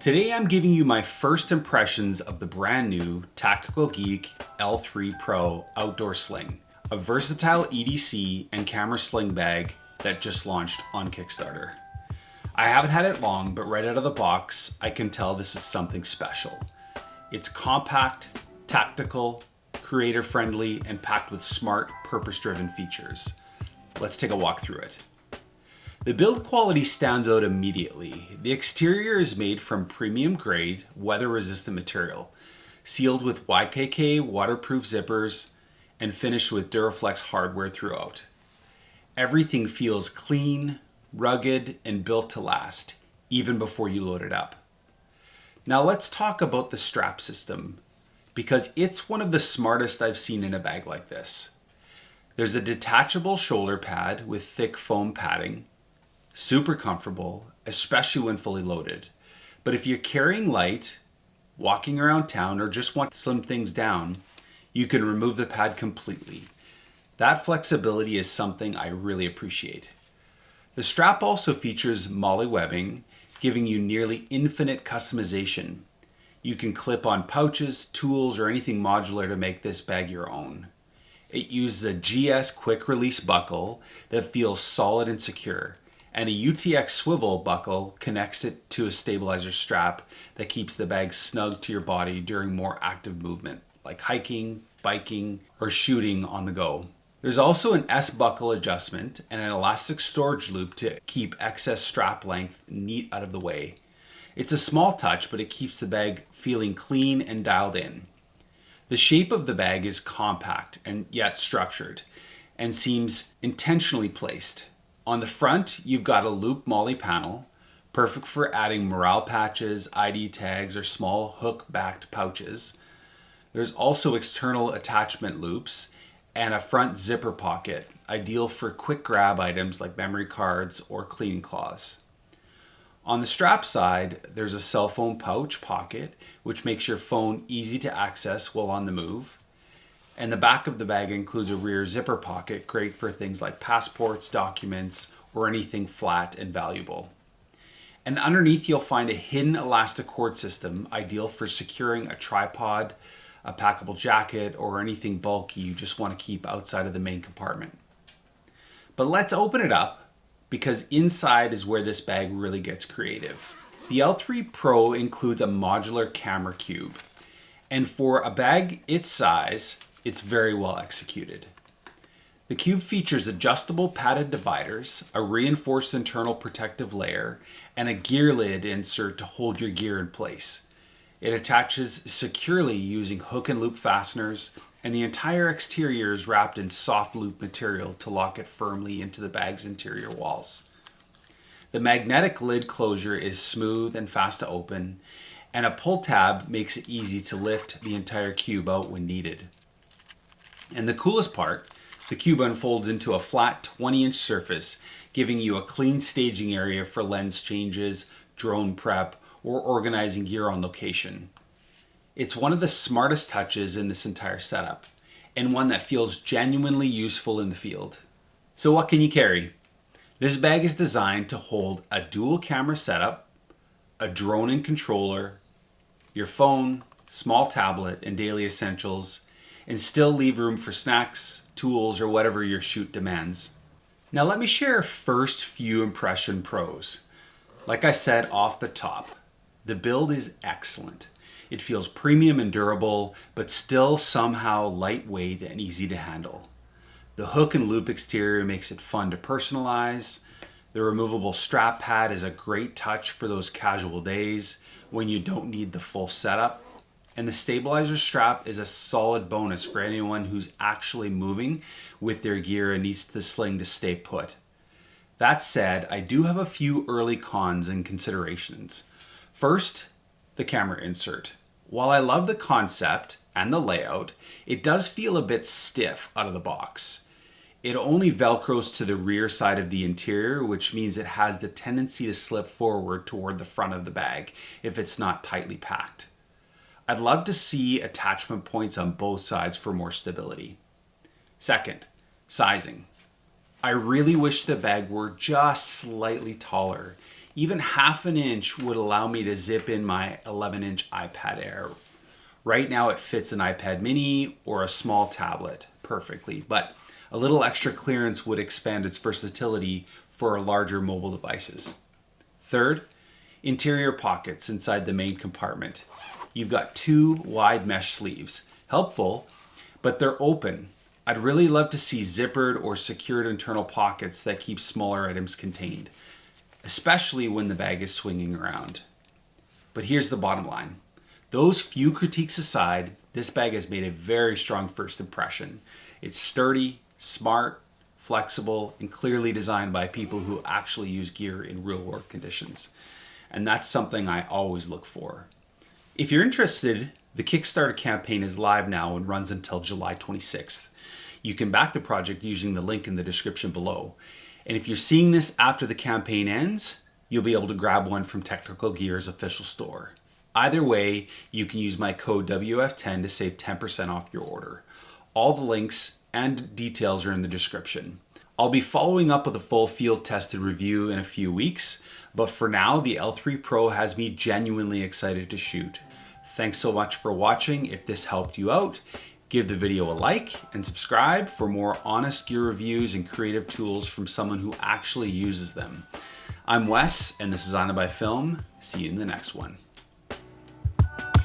Today I'm giving you my first impressions of the brand new TacticalGeek L3 Pro Outdoor Sling, a versatile EDC and camera sling bag that just launched on Kickstarter. I haven't had it long, but right out of the box, I can tell this is something special. It's compact, tactical, creator-friendly, and packed with smart, purpose-driven features. Let's take a walk through it. The build quality stands out immediately. The exterior is made from premium grade, weather-resistant material, sealed with YKK waterproof zippers, and finished with Duraflex hardware throughout. Everything feels clean, rugged, and built to last, even before you load it up. Now let's talk about the strap system, because it's one of the smartest I've seen in a bag like this. There's a detachable shoulder pad with thick foam padding, super comfortable, especially when fully loaded. But if you're carrying light, walking around town, or just want to slim things down, you can remove the pad completely. That flexibility is something I really appreciate. The strap also features MOLLE webbing, giving you nearly infinite customization. You can clip on pouches, tools, or anything modular to make this bag your own. It uses a GS quick release buckle that feels solid and secure, and a UTX swivel buckle connects it to a stabilizer strap that keeps the bag snug to your body during more active movement, like hiking, biking, or shooting on the go. There's also an S-buckle adjustment and an elastic storage loop to keep excess strap length neat out of the way. It's a small touch, but it keeps the bag feeling clean and dialed in. The shape of the bag is compact and yet structured, and seems intentionally placed. On the front, you've got a loop MOLLE panel, perfect for adding morale patches, ID tags, or small hook-backed pouches. There's also external attachment loops and a front zipper pocket, ideal for quick grab items like memory cards or cleaning cloths. On the strap side, there's a cell phone pouch pocket, which makes your phone easy to access while on the move. And the back of the bag includes a rear zipper pocket, great for things like passports, documents, or anything flat and valuable. And underneath you'll find a hidden elastic cord system, ideal for securing a tripod, a packable jacket, or anything bulky you just want to keep outside of the main compartment. But let's open it up, because inside is where this bag really gets creative. The L3 Pro includes a modular camera cube, and for a bag its size, it's very well executed. The cube features adjustable padded dividers, a reinforced internal protective layer, and a gear lid insert to hold your gear in place. It attaches securely using hook and loop fasteners, and the entire exterior is wrapped in soft loop material to lock it firmly into the bag's interior walls. The magnetic lid closure is smooth and fast to open, and a pull tab makes it easy to lift the entire cube out when needed. And the coolest part, the cube unfolds into a flat 20-inch surface, giving you a clean staging area for lens changes, drone prep, or organizing gear on location. It's one of the smartest touches in this entire setup, and one that feels genuinely useful in the field. So what can you carry? This bag is designed to hold a dual camera setup, a drone and controller, your phone, small tablet, and daily essentials, and still leave room for snacks, tools, or whatever your shoot demands. Now let me share first few impression pros. Like I said off the top, the build is excellent. It feels premium and durable, but still somehow lightweight and easy to handle. The hook and loop exterior makes it fun to personalize. The removable strap pad is a great touch for those casual days when you don't need the full setup. And the stabilizer strap is a solid bonus for anyone who's actually moving with their gear and needs the sling to stay put. That said, I do have a few early cons and considerations. First, the camera insert. While I love the concept and the layout, it does feel a bit stiff out of the box. It only velcros to the rear side of the interior, which means it has the tendency to slip forward toward the front of the bag if it's not tightly packed. I'd love to see attachment points on both sides for more stability. Second, sizing. I really wish the bag were just slightly taller, Even half an inch would allow me to zip in my 11-inch iPad Air. Right now it fits an iPad mini or a small tablet perfectly, but a little extra clearance would expand its versatility for larger mobile devices. Third, interior pockets inside the main compartment. You've got 2 wide mesh sleeves. Helpful, but they're open. I'd really love to see zippered or secured internal pockets that keep smaller items contained, especially when the bag is swinging around. But here's the bottom line. Those few critiques aside, this bag has made a very strong first impression. It's sturdy, smart, flexible, and clearly designed by people who actually use gear in real world conditions. And that's something I always look for. If you're interested, the Kickstarter campaign is live now and runs until July 26th. You can back the project using the link in the description below. And if you're seeing this after the campaign ends, you'll be able to grab one from Technical Gear's official store. Either way, you can use my code WF10 to save 10% off your order. All the links and details are in the description. I'll be following up with a full field tested review in a few weeks, but for now, the L3 Pro has me genuinely excited to shoot. Thanks so much for watching. If this helped you out, give the video a like and subscribe for more honest gear reviews and creative tools from someone who actually uses them. I'm Wes, and this is Honor by Film. See you in the next one.